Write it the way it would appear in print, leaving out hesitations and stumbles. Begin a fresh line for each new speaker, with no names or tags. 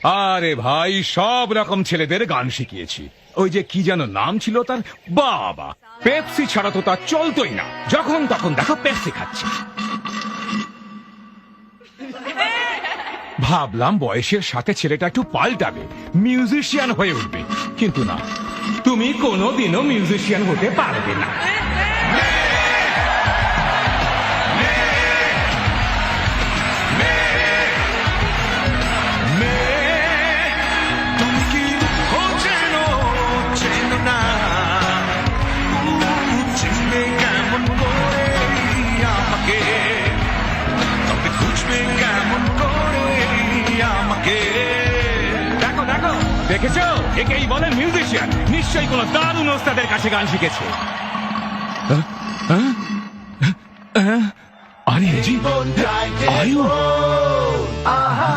আরে ভাই, সব রকম ছেলেদের গান শিখিয়েছি। ওই যে কি যেন নাম ছিল তার, বাবা, পেপসি ছাড়া তো তার চলতোই না। যখন তখন দেখো পেপসি খাচ্ছে। ভাবলাম বয়সের সাথে ছেলেটা একটু পাল্টাবে, মিউজিশিয়ান হয়ে উঠবে, কিন্তু না, তুমি কোনোদিনও মিউজিশিয়ান হতে পারবে না। দেখো দেখো, দেখেছো, একেই বলেন মিউজিশিয়ান। নিশ্চয়ই কোনো দারুণ ওস্তাদের কাছে গান শিখেছে। আরে জি, আয়ু,
আহা